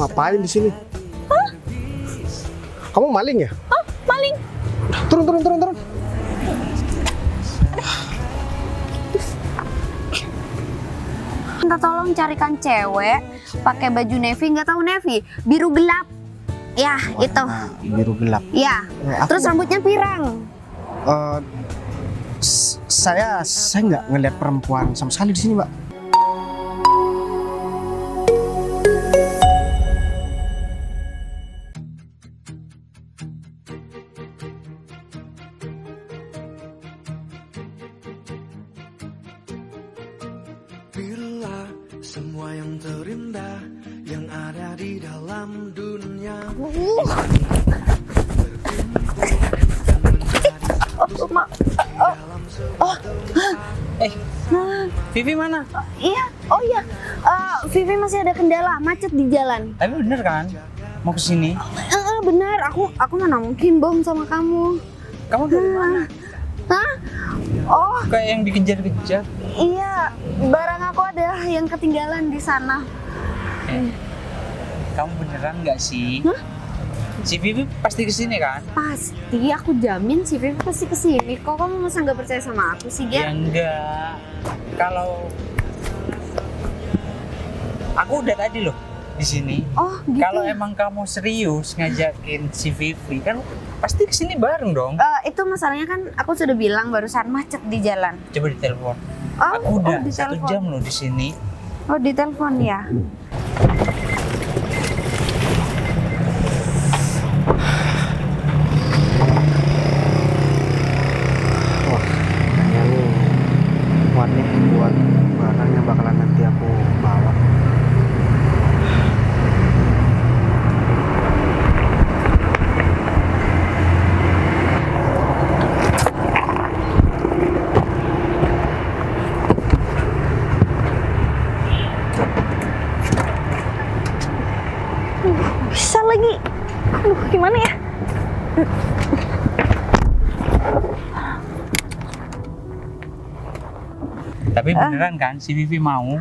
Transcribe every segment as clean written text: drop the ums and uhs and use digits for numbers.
ngapain di sini? Hah? Kamu maling ya? Hah? Maling? Turun. Minta tolong carikan cewek pakai baju navy, nggak tahu navy, biru gelap. Ya, itu. Biru gelap. Ya. Terus rambutnya pirang. Saya nggak ngeliat perempuan sama sekali di sini, Mbak. Bila semua yang terindah yang ada di dalam dunia Vivi mana? Iya. Oh iya. Vivi masih ada kendala, macet di jalan. Tapi bener kan? Mau kesini? Benar. Aku mana mungkin bohong sama kamu. Kamu dari mana? Hah? Oh, Kayak yang dikejar-kejar. iya. Barang aku ada yang ketinggalan di sana. Kamu beneran nggak sih? Hah? Si Vivi pasti kesini kan? Pasti, aku jamin si Vivi pasti kesini. Kok kamu masa nggak percaya sama aku sih, Ya Ger? enggak. Kalau aku udah tadi loh di sini. Oh, gitu. Kalau emang kamu serius ngajakin si Vivi kan pasti kesini bareng dong. Itu masalahnya kan aku sudah bilang barusan macet di jalan. Coba ditelepon. Oh, Aku udah di 1 telepon. jam loh di sini. Oh, di telepon ya. Wah, kayaknya nih muat nih buat barang yang bakalan nanti aku bawa. Bisa lagi. Aduh, gimana ya? Tapi beneran kan si Vivi mau?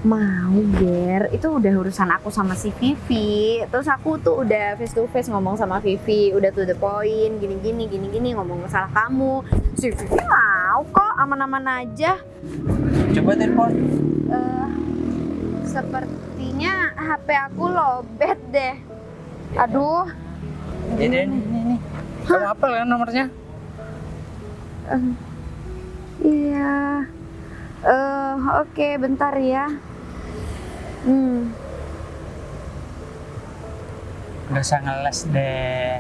Mau, Ger. Itu udah urusan aku sama si Vivi. Terus aku tuh udah face to face ngomong sama Vivi, udah to the point, gini ngomong masalah kamu. Si Vivi mau kok, aman-aman aja. Coba telepon. Sepertinya HP aku lowbat deh. Aduh. Jadi nih. Kamu hafal kan nomornya? Iya. Oke, bentar ya. Nggak usah ngeles deh.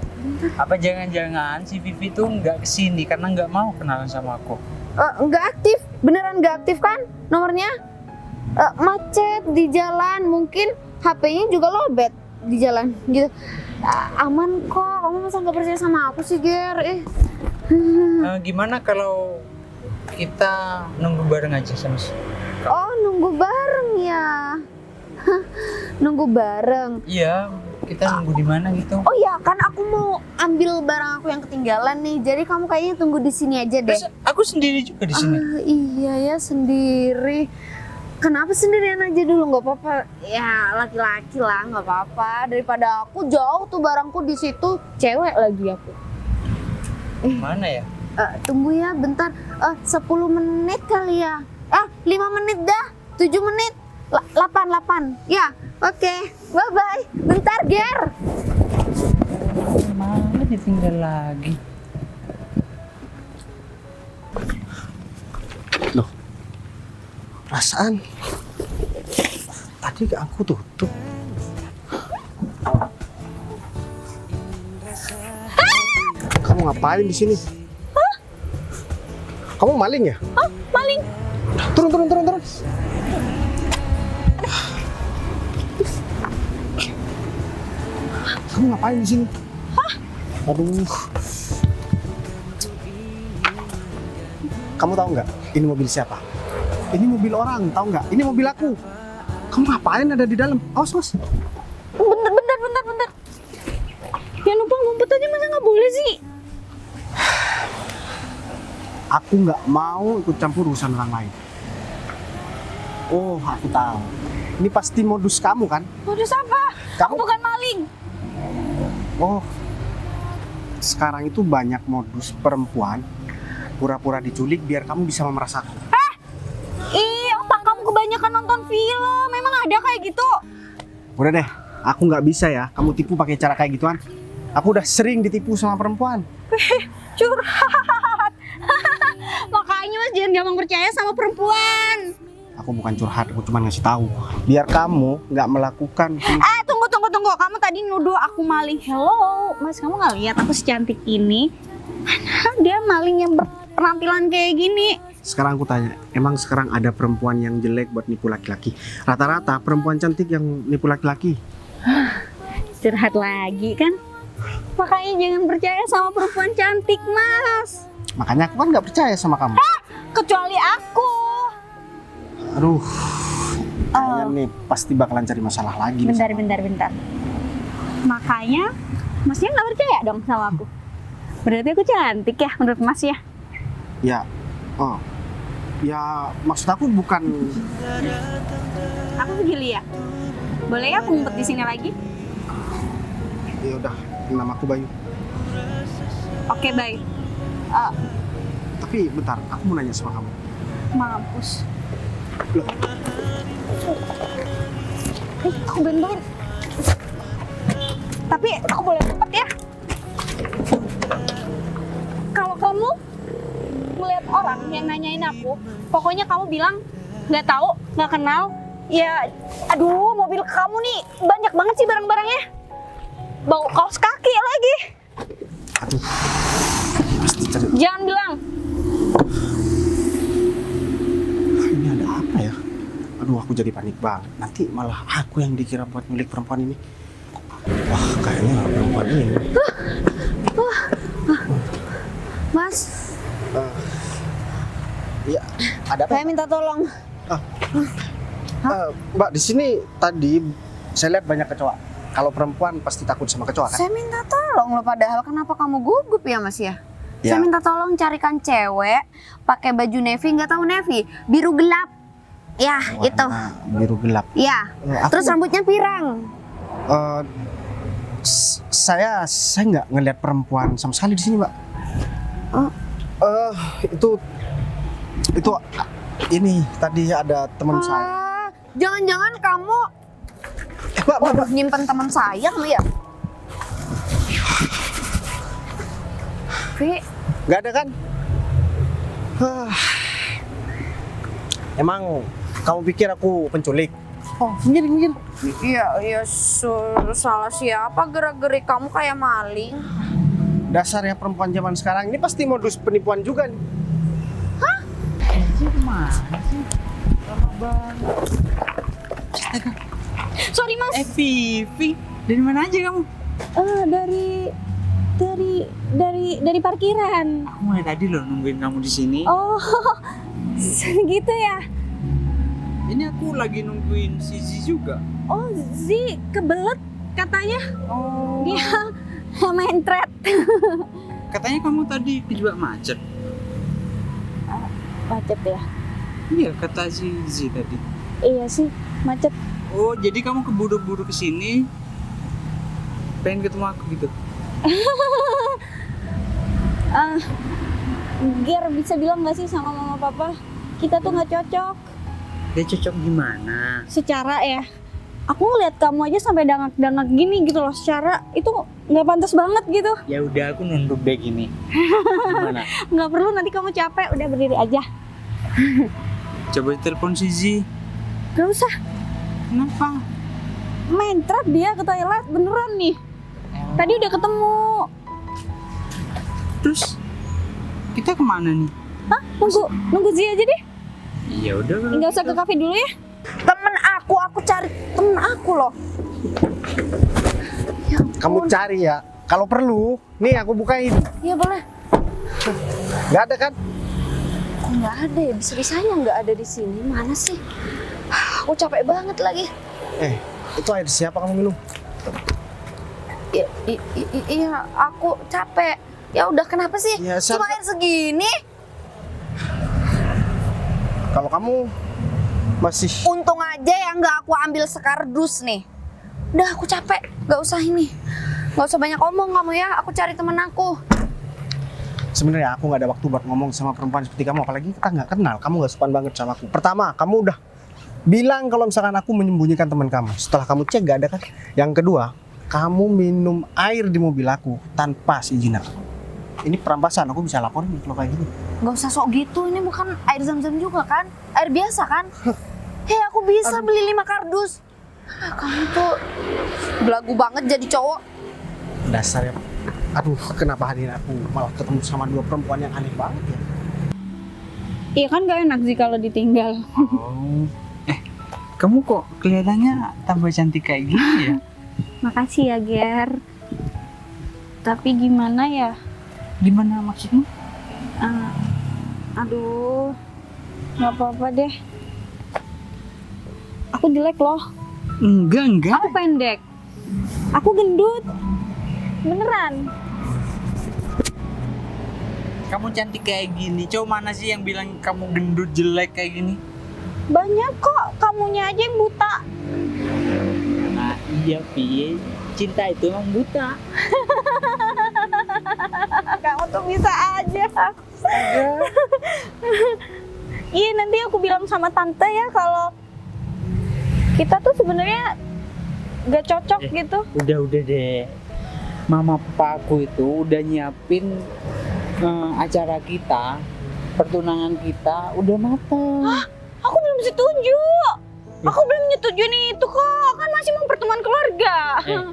Apa jangan-jangan si Vivi tuh nggak kesini karena nggak mau kenalan sama aku? Nggak aktif, beneran nggak aktif kan nomornya? Macet di jalan, mungkin HP-nya juga lowbat di jalan gitu. Aman kok, kamu masa nggak percaya sama aku sih, Ger? Gimana kalau kita nunggu bareng aja sama si? Oh, nunggu bareng ya? Nunggu bareng. Iya, kita nunggu di mana gitu? Oh ya, kan aku mau ambil barang aku yang ketinggalan nih. Jadi kamu kayaknya tunggu di sini aja deh. Terus aku sendiri juga di sini. Iya ya, sendiri. Kenapa sendirian aja dulu, nggak apa-apa. Ya laki-laki lah, nggak apa-apa. Daripada aku jauh tuh barangku di situ, cewek lagi aku. Mana ya? Tunggu ya, bentar. 10 menit kali ya. 5 menit dah. 7 menit. 8. Ya, oke. Bye-bye. Bentar, Ger. Mana ditinggal lagi? Loh, perasaan tadi aku tutup. Kamu ngapain di sini? Hah? Kamu maling ya? Hah? Maling? Turun. Kamu ngapain di sini? Hah? Aduh. Kamu tahu nggak? Ini mobil siapa? Ini mobil orang, tahu nggak? Ini mobil aku. Kamu ngapain ada di dalam? Awas. Bentar. Ya numpang ngumpet aja masa nggak boleh sih? Aku nggak mau ikut campur urusan orang lain. Oh, aku tahu. Ini pasti modus kamu kan? Modus apa? Aku Kamu- bukan maling. Oh, sekarang itu banyak modus perempuan pura-pura diculik biar kamu bisa memeras aku. Ih, otak kamu kebanyakan nonton film. Memang ada kayak gitu? Udah deh, aku nggak bisa ya kamu tipu pakai cara kayak gituan. Aku udah sering ditipu sama perempuan. Curhat. Makanya Mas jangan gampang percaya sama perempuan. Aku bukan curhat, aku cuma ngasih tahu biar kamu nggak melakukan. Tunggu. Kamu tadi nuduh aku maling. Hello, Mas, kamu nggak lihat aku secantik ini? Mana dia maling yang berpenampilan kayak gini? Sekarang aku tanya, emang sekarang ada perempuan yang jelek buat nipu laki-laki? Rata-rata perempuan cantik yang nipu laki-laki. Curhat lagi kan? Makanya jangan percaya sama perempuan cantik, Mas. Makanya aku kan nggak percaya sama kamu. Kecuali aku. Aduh, kayaknya nih pasti bakalan cari masalah lagi. nih sama- Bentar. Makanya Masnya nggak percaya dong sama aku. Berarti aku cantik ya menurut Mas ya? Ya, oh, ya maksud aku bukan. Aku Gilia. Boleh ya aku ngumpet di sini lagi? Ya udah, nama aku Bayu. Oke, bye. Tapi bentar, aku mau nanya sama kamu. Mampus. Loh, Aku bantuin. Tapi aku boleh ngumpet ya? Kalau kamu ngeliat orang yang nanyain aku, pokoknya kamu bilang nggak tahu, nggak kenal. Ya, aduh, mobil kamu nih banyak banget sih barang-barangnya. Bau kaos kaki lagi. aduh, pasti cari. Jangan bilang. Ini ada apa ya? Aduh, aku jadi panik banget. Nanti malah aku yang dikira buat milik perempuan ini. Wah, kayaknya perempuan ini. Mas, Iya, ada apa? saya minta tolong. Mbak, di sini tadi saya lihat banyak kecoa. Kalau perempuan pasti takut sama kecoa kan? Saya minta tolong loh, padahal kenapa kamu gugup ya Mas ya? Ya. Saya minta tolong carikan cewek pakai baju navy, nggak tahu navy, biru gelap. Ya, itu. Warna biru gelap. Ya. Aku- Terus rambutnya pirang. Saya nggak ngelihat perempuan sama sekali di sini, Mbak. Oh. Itu ini tadi ada teman saya. Jangan-jangan kamu Mbak. nyimpen teman saya kali ya? Vi, Nggak ada kan? Emang kamu pikir aku penculik? Oh, minggir. iya, salah siapa gerak-gerik kamu kayak maling? Dasarnya perempuan zaman sekarang ini pasti modus penipuan juga nih. Mana sih? Lama banget. Sorry Mas. Vivi, dari mana aja kamu? Dari parkiran. Aku mulai tadi loh nungguin kamu di sini. Oh, gitu ya. Ini aku lagi nungguin Zizi juga. Oh, Zi kebelet katanya. Oh. Dia main thread. Katanya kamu tadi kejebak macet. Macet ya? Iya, kata Zizi tadi. Iya sih, macet. Oh, jadi kamu keburu-buru kesini pengen ketemu aku gitu? Ger bisa bilang nggak sih sama mama papa kita tuh nggak cocok Dia cocok gimana? secara ya. Aku ngeliat kamu aja sampai dangak-dangak gini gitu loh, secara itu nggak pantas banget gitu. Ya udah, aku nunduk deh gini. Gimana? Nggak perlu, nanti kamu capek, udah berdiri aja. Coba telepon Zizi. Gak usah, Kenapa? main thread dia ke toilet beneran nih. Tadi udah ketemu. Terus kita kemana nih? Hah? Nunggu Zi aja deh. Ya udah. kalau Nggak usah gitu. ke kafe dulu ya. Temen aku cari temen aku loh. Ya Kamu ampun. cari ya. Kalau perlu, nih aku bukain. Iya boleh. Nggak ada kan? Kok nggak ada ya? Bisa-bisanya nggak ada di sini. Mana sih? Aku capek banget lagi. Itu air siapa kamu minum? Iya, aku capek. Ya udah, kenapa sih? Ya, Cuma air segini. Kalau kamu Masih. Untung aja ya nggak aku ambil sekardus nih. Udah aku capek, nggak usah ini. Nggak usah banyak omong kamu ya, aku cari temen aku. Sebenarnya aku nggak ada waktu buat ngomong sama perempuan seperti kamu, apalagi kita nggak kenal. Kamu nggak sopan banget sama aku. Pertama, kamu udah bilang kalau misalkan aku menyembunyikan teman kamu. Setelah kamu cek nggak ada kan. Yang kedua, kamu minum air di mobil aku tanpa izin aku. Ini perampasan, aku bisa laporin kalau kayak gini. Nggak usah sok gitu, ini bukan air zam-zam juga kan? Air biasa kan? Hei, aku bisa beli 5 kardus. Kamu tuh belagu banget jadi cowok. Dasar ya. Aduh, kenapa hari ini aku malah ketemu sama 2 perempuan yang aneh banget ya? Iya kan gak enak sih kalau ditinggal. Oh. Kamu kok kelihatannya tambah cantik kayak gini ya? Makasih ya Ger. Tapi gimana ya? Gimana maksudnya? Aduh, nggak apa-apa deh. Aku jelek loh. Enggak. Aku pendek. Aku gendut. Beneran. Kamu cantik kayak gini. Coba mana sih yang bilang kamu gendut jelek kayak gini? Banyak kok. Kamunya aja yang buta. Nah iya Pi, cinta itu emang buta. Kamu tuh bisa aja. Iya, nanti aku bilang sama tante ya kalau kita tuh sebenarnya gak cocok gitu. Udah deh. Mama papaku itu udah nyiapin acara kita, pertunangan kita udah matang. Aku belum setuju. Aku belum nyetujuin itu kok. Kan masih mau pertemuan keluarga.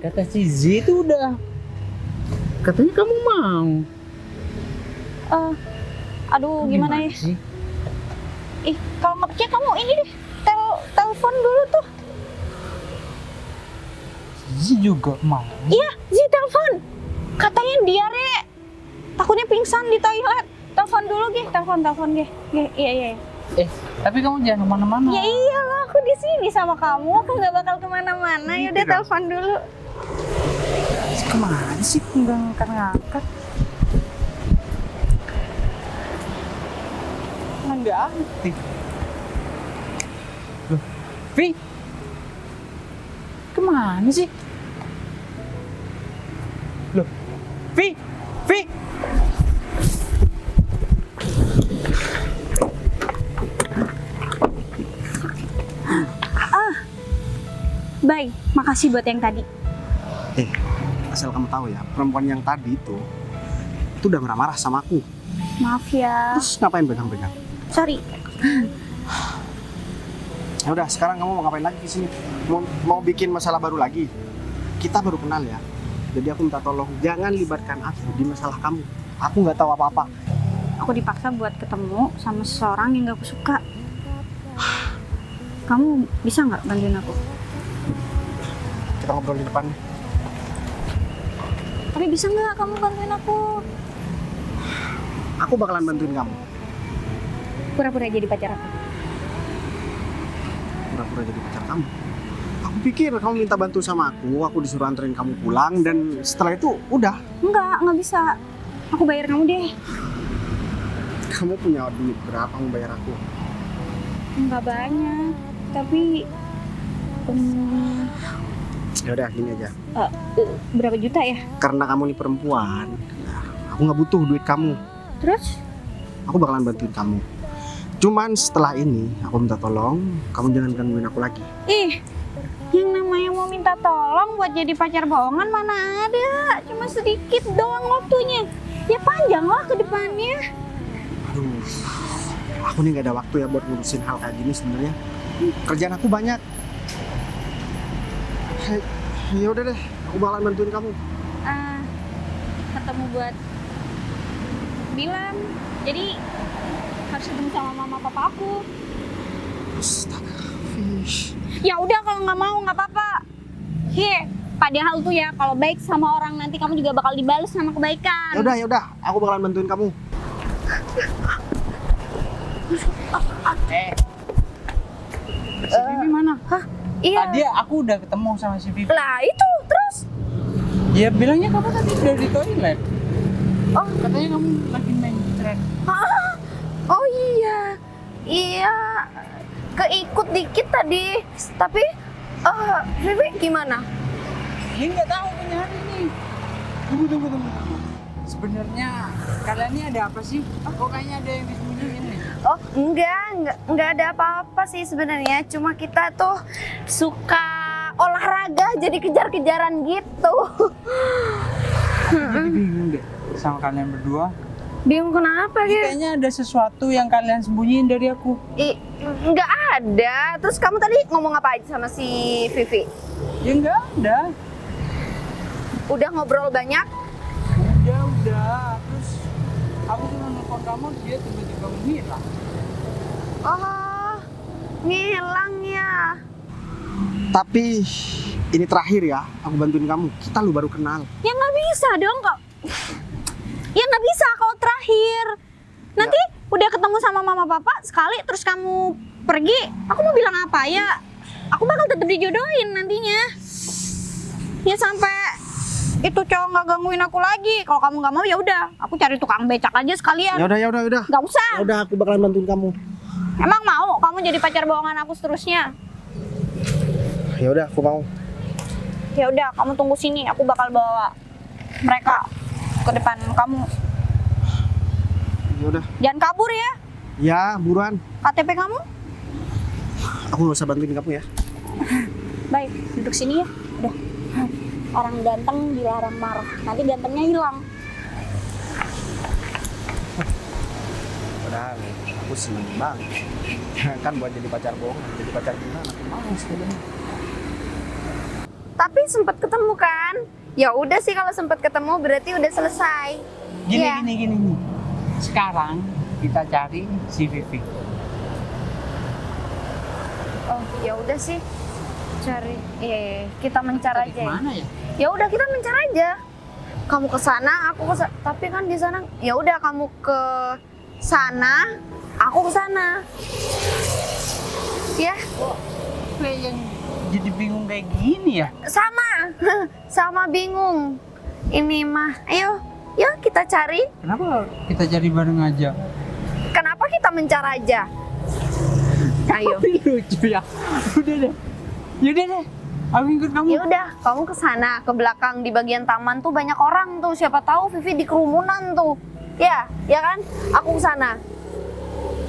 Kata si Z itu udah. Katanya kamu mau. Aduh, gimana ya? sih? Ih, kalau nggak percaya kamu ini deh. Telepon dulu tuh. Z juga mau. Iya, Zi telepon. Katanya diare. Takutnya pingsan di toilet. Telepon dulu, Ge. Telepon, Ge. Iya. Tapi kamu jangan kemana-mana. Ya iyalah, aku di sini sama kamu. Aku nggak bakal kemana-mana. Yaudah, telepon dulu. Kemana sih? Enggak ngangkat-ngangkat. Enggak aktif. Loh, Vi? Kemana sih? Loh, Vi? Bye, makasih buat yang tadi. Asal kamu tahu ya, perempuan yang tadi itu udah marah-marah sama aku. Maaf ya. Terus ngapain pegang-pegang? Sorry. Ya udah, sekarang kamu mau ngapain lagi di sini? Mau bikin masalah baru lagi? Kita baru kenal ya. Jadi aku minta tolong jangan libatkan aku di masalah kamu. Aku nggak tahu apa-apa. Aku dipaksa buat ketemu sama seseorang yang gak aku suka. Kamu bisa nggak bantuin aku? Kita ngobrol di depan. Tapi bisa nggak kamu bantuin aku? Aku bakalan bantuin kamu. Pura-pura jadi pacar aku. Pura-pura jadi pacar kamu. Aku pikir kamu minta bantu sama aku disuruh anterin kamu pulang, dan setelah itu udah. Nggak bisa. Aku bayar kamu deh. Kamu punya duit berapa mau bayar aku? Nggak banyak, tapi Ya udah, gini aja. berapa juta ya? Karena kamu nih perempuan, aku nggak butuh duit kamu. Terus? Aku bakalan bantuin kamu. Cuman setelah ini, aku minta tolong kamu jangan gangguin aku lagi. Ih, yang namanya mau minta tolong buat jadi pacar bohongan mana ada? Cuma sedikit doang waktunya. Ya panjang lah ke depannya. Aduh, aku nih nggak ada waktu ya buat ngurusin hal kayak gini sebenarnya. Kerjaan aku banyak. Ya udah deh, aku bakalan bantuin kamu. Ketemu buat bilang. Jadi harus ketemu sama mama papa aku. Astaga, Fish. Ya udah, kalau nggak mau nggak apa-apa. Padahal tuh ya, kalau baik sama orang nanti kamu juga bakal dibalas sama kebaikan. Ya udah, aku bakalan bantuin kamu. Si Vivi mana? Hah? Iya. Tadi aku udah ketemu sama si Vivi. Lah itu terus. Ya bilangnya kamu tadi udah di toilet. Oh, Katanya kamu lagi main tren. Oh iya, keikut dikit tadi. Tapi Vivi gimana? Dia nggak tahu punya hari ini. Tunggu. Sebenarnya kalian ini ada apa sih? Kok kayaknya ada yang disembunyiin nih? Oh, enggak ada apa-apa sih sebenarnya. Cuma kita tuh suka olahraga jadi kejar-kejaran gitu. Jadi bingung deh sama kalian berdua. Bingung kenapa Ini ya? kayaknya ada sesuatu yang kalian sembunyiin dari aku. Enggak ada. Terus kamu tadi ngomong apa aja sama si Vivi? Ya nggak ada. Udah ngobrol banyak? Udah. Terus aku cuma nelfon kamu, dia tiba-tiba menghilang. Oh, ngilang ya. Tapi ini terakhir ya, aku bantuin kamu. Kita lu baru kenal. Ya nggak bisa dong kok. Ya nggak bisa kalau terakhir. Nanti udah ketemu sama mama papa sekali terus kamu pergi, aku mau bilang apa ya? Aku bakal tetap dijodohin nantinya. Ya sampai itu cowok nggak gangguin aku lagi. Kalau kamu nggak mau ya udah, aku cari tukang becak aja sekalian. Ya udah. Nggak usah. Ya udah, aku bakalan bantuin kamu. Emang mau kamu jadi pacar bohongan aku seterusnya? Ya udah, aku mau. Ya udah, kamu tunggu sini. Aku bakal bawa mereka ke depan kamu. Ya udah. Jangan kabur ya. Ya, buruan. KTP kamu? Aku nggak usah bantuin kamu ya. Baik, duduk sini ya. Udah. Orang ganteng dilarang marah. Nanti gantengnya hilang. Padahal aku seneng banget. Kan buat jadi pacar bohong, jadi pacar gimana? Aku mau sebenarnya. Tapi sempat ketemu kan? Ya udah sih kalau sempat ketemu berarti udah selesai. Iya. Gini. Sekarang kita cari si Vivi. Oh, ya udah sih. Cari kita mencar Cari aja. kemana ya? Ya udah kita mencar aja. Kamu ke sana, aku ke sana. Tapi kan di sana ya udah kamu ke sana, aku ke sana. Ya, Kayak yang jadi bingung kayak gini ya? sama. Sama bingung. Ini mah, ayo, yuk kita cari. Kenapa kita cari bareng aja? Kenapa kita mencar aja? Ayo. Lucu ya. Udah deh. Yaudah deh. Aku ikut kamu. Ya udah, kamu ke sana, ke belakang di bagian taman tuh banyak orang tuh. Siapa tahu Vivi di kerumunan tuh. Ya kan? Aku ke sana.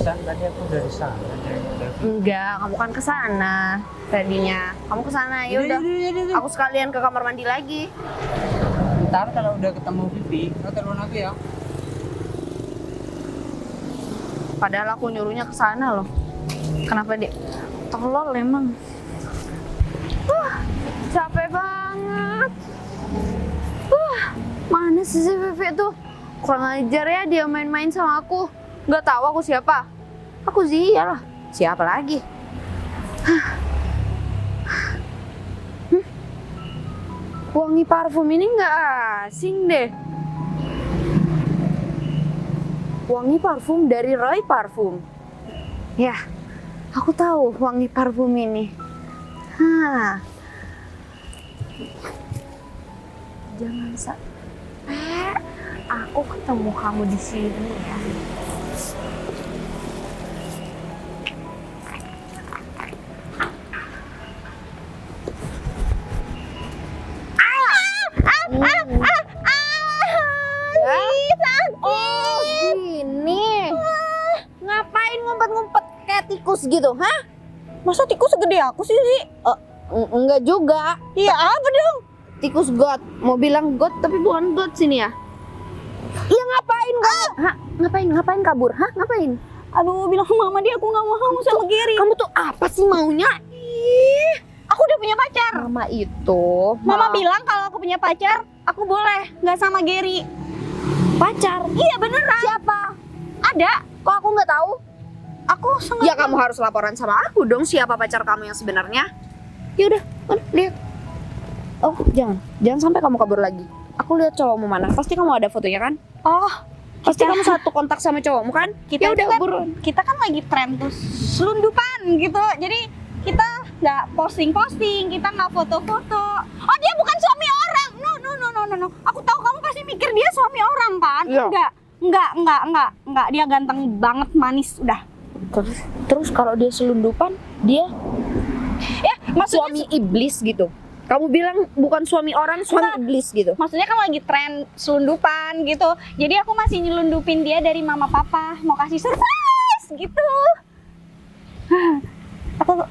Tadi aku dari sana. Enggak, kamu kan ke sana tadinya. Kamu ke sana. Ya udah. Aku sekalian ke kamar mandi lagi. Ntar kalau udah ketemu Vivi, lo telepon aku ya. Padahal aku nyuruhnya ke sana loh. Kenapa dia? Tolol emang. Capek banget. Mana sih si Vivi tuh? Kurang ajar ya dia main-main sama aku. Nggak tahu aku siapa. Aku Zia lah. Siapa lagi? Wangi parfum ini nggak asing deh. Wangi parfum dari Roy Parfum. Ya, aku tahu wangi parfum ini. Jangan sampai aku ketemu kamu di sini ya. Oh, gini. Ngapain ngumpet-ngumpet kayak tikus gitu, hah? Masa tikus segede aku sih? Enggak juga. Iya apa dong? Tikus got. Mau bilang got tapi bukan got sini ya. Iya ngapain kamu? Hah? Ngapain kabur? Hah? Ngapain? Aduh, bilang sama mama dia aku nggak mau sama Gary. Kamu tuh apa sih maunya? Ih, aku udah punya pacar. Mama itu. Mama bilang kalau aku punya pacar, aku boleh nggak sama Gary. pacar. Iya beneran. Siapa? Ada. Kok aku nggak tahu? Aku sengaja. Ya kamu harus laporan sama aku dong siapa pacar kamu yang sebenarnya. Ya udah, lihat. Oh, jangan sampai kamu kabur lagi. Aku lihat cowokmu mana. Pasti kamu ada fotonya kan? Oh, Pasti kamu satu kontak sama cowokmu kan? kita Ya udah kan, buruan. kita kan lagi tren tuh selundupan gitu. Jadi kita nggak posting, kita nggak foto-foto. Oh dia bukan suami orang. No. Aku tahu kamu pasti mikir dia suami orang kan? Iya. Enggak. Dia ganteng banget, manis udah. Terus kalau dia selundupan, Dia Ya, maksudnya suami iblis gitu. Kamu bilang bukan suami orang, suami Enggak. iblis gitu. maksudnya kan lagi tren selundupan gitu. Jadi aku masih nyelundupin dia dari mama papa, mau kasih surprise gitu.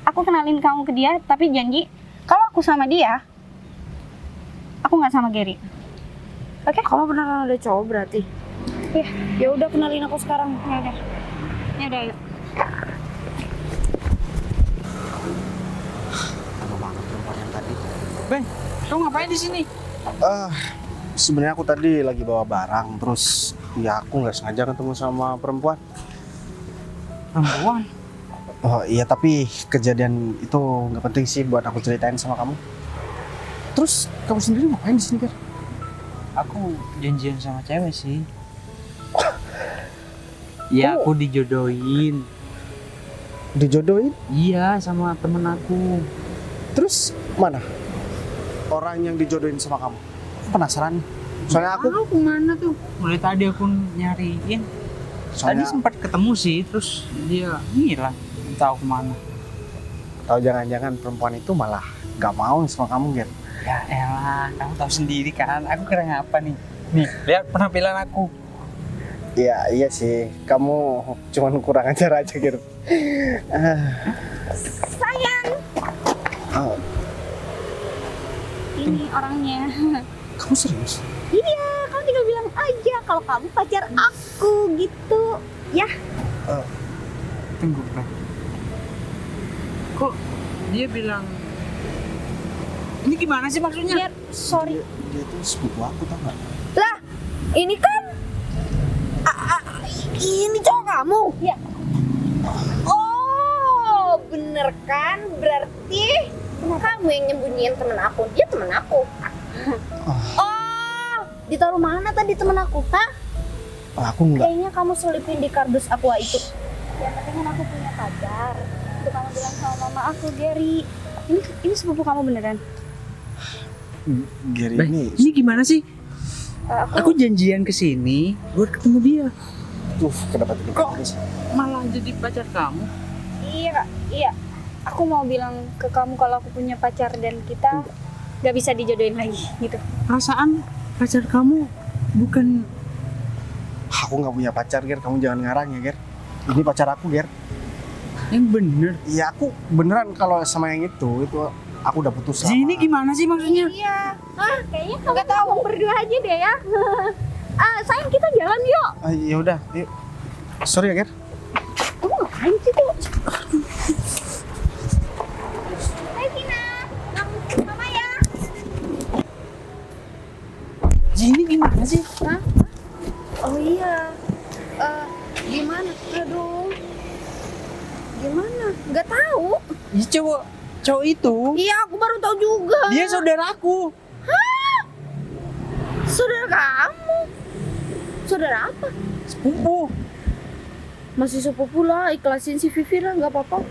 Aku kenalin kamu ke dia, tapi janji kalau aku sama dia, aku nggak sama Gary. Oke? Kamu beneran ada cowok berarti? Iya. Ya udah kenalin aku sekarang. Ya udah. Ya udah, yuk. Lama banget perempuan yang tadi. Ben, kamu ngapain di sini? Sebenarnya aku tadi lagi bawa barang, terus ya aku nggak sengaja ketemu sama perempuan. Perempuan. Oh iya, tapi kejadian itu nggak penting sih buat aku ceritain sama kamu. Terus kamu sendiri ngapain di sini, Ger? Aku janjian sama cewek sih. Ya, aku dijodohin. Dijodohin? Iya, sama temen aku. Terus mana orang yang dijodohin sama kamu? Aku penasaran nih. Soalnya aku, Tahu kemana tuh? Mulai tadi aku nyariin. Tadi soalnya sempat ketemu sih, terus dia ngilang. Tahu kemana? tahu jangan-jangan perempuan itu malah nggak mau sama kamu, Ger. Ya elah, kamu tahu sendiri kan. Aku kira ngapa nih? Nih, lihat penampilan aku. Iya, iya sih. Kamu cuman kurang ajar aja, Ger. Sayang, Oh, ini orangnya. kamu serius? Iya, kamu tinggal bilang aja kalau kamu pacar aku gitu. Ya, Tunggu, Ben. Kok dia bilang ini gimana sih maksudnya? Ger, sorry. Dia tuh sepupu aku, tau nggak? Lah, ini kan ini cowok kamu. Ya. Oh, bener kan? Berarti kamu yang nyembunyiin temen aku. Dia temen aku. Oh, ditaruh mana tadi temen aku? Hah? Aku nggak. Kayaknya kamu selipin di kardus aqua itu. Ya, tapi kan aku punya pacar. Itu kamu bilang sama mama aku, Gary. Ini sepupu kamu beneran? Gary Ben, ini, ini gimana sih? Aku Aku janjian ke sini buat ketemu dia. kenapa jadi Kok? kayak gini? Malah jadi pacar kamu. Iya, Kak. Iya. Aku mau bilang ke kamu kalau aku punya pacar dan kita nggak bisa dijodohin lagi gitu. Perasaan pacar kamu bukan. Aku nggak punya pacar, Ger. Kamu jangan ngarang ya, Ger. Ini pacar aku, Ger. Yang bener. Iya, aku beneran kalau sama yang itu aku udah putus sama. Ini gimana sih maksudnya? Iya. Kayaknya kamu nggak tahu berdua aja deh ya. Sayang, kita jalan yuk. Ya udah, yuk. Sorry ya, Ger. Kamu ngapain sih tuh? Hai Vina, mama ya. Ini gimana sih? Oh iya. Gimana? Aduh. Gimana? Nggak tahu. Ya, cowok itu. Iya, aku baru tahu juga. Dia saudaraku. Saudara kamu. Saudara apa? Sepupu. Masih sepupu lah, ikhlasin si Vivi lah, nggak apa-apa.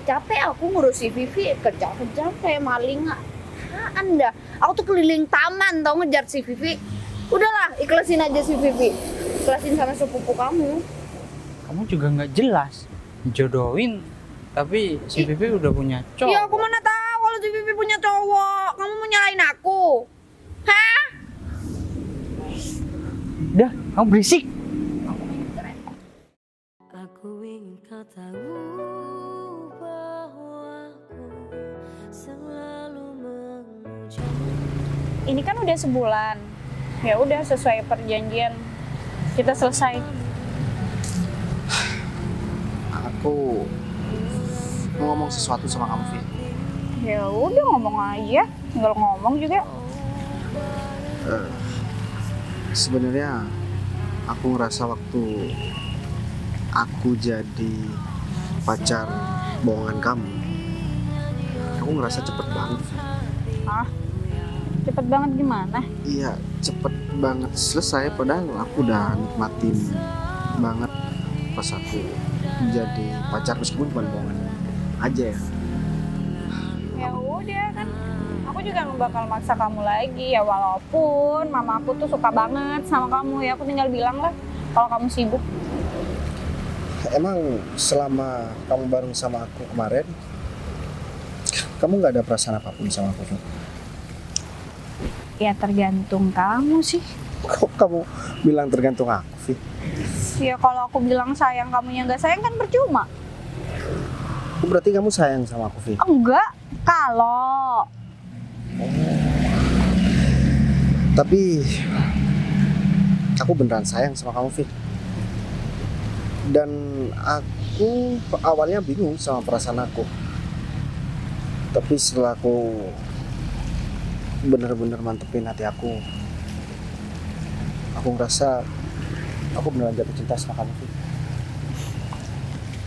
Capek aku ngurus si Vivi, kerja kayak maling. Anda, aku tuh keliling taman tau ngejar si Vivi. Udahlah, ikhlasin aja si Vivi. Ikhlasin sama sepupu kamu. Kamu juga nggak jelas. Jodohin. Tapi si Vivi udah punya cowok. Ya aku mana tahu kalau si Vivi punya cowok. Kamu mau nyalain aku? Hah? Udah, kamu berisik. Aku ingin kau tahu bahwa aku selalu memuja. Ini kan udah sebulan. Ya udah sesuai perjanjian. Kita selesai. Aku mau ngomong sesuatu sama kamu, Vi. Ya udah ngomong aja. Tinggal ngomong juga. Sebenarnya aku ngerasa waktu aku jadi pacar bohongan kamu, aku ngerasa cepet banget, Vi. Hah? Cepet banget gimana? Iya, cepet banget selesai. Padahal aku udah nikmatin banget pas aku jadi pacar, meskipun bukan bohongan aja ya. Ya udah kan. Aku juga nggak bakal maksa kamu lagi ya, walaupun mama aku tuh suka banget sama kamu ya. Aku tinggal bilang lah kalau kamu sibuk. Emang selama kamu bareng sama aku kemarin, Kamu nggak ada perasaan apapun sama aku, Fit? Ya tergantung kamu sih. Kok kamu bilang tergantung aku, Fit? Ya kalau aku bilang sayang, kamunya nggak sayang kan percuma. Berarti kamu sayang sama aku, Fit? Enggak, kalau Tapi aku beneran sayang sama kamu, Fit. Dan aku awalnya bingung sama perasaan aku. Tapi setelah aku bener-bener mantepin hati aku ngerasa aku beneran jatuh cinta sama kamu, Fit.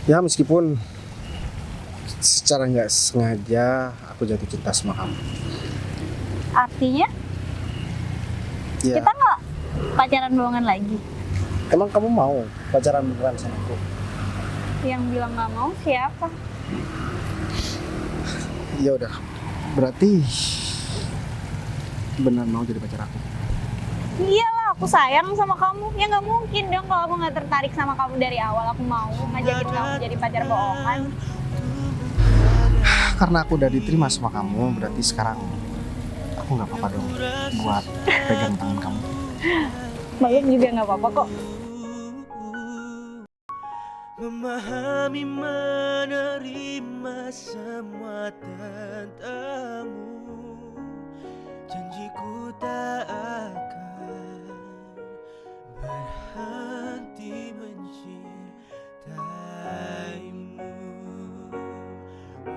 Ya meskipun secara nggak sengaja aku jatuh cinta sama kamu. artinya Ya, kita nggak pacaran bohongan lagi. emang kamu mau pacaran beneran sama aku? Yang bilang nggak mau siapa? Ya udah, berarti benar mau jadi pacar aku. Iyalah, aku sayang sama kamu. Ya nggak mungkin dong kalau aku nggak tertarik sama kamu dari awal. Aku mau ngajakin kamu jadi pacar bohongan. Karena aku udah diterima sama kamu, berarti sekarang aku nggak apa-apa dong buat pegang tangan kamu. Belum juga nggak apa-apa kok. Memahami, menerima semua tentangmu.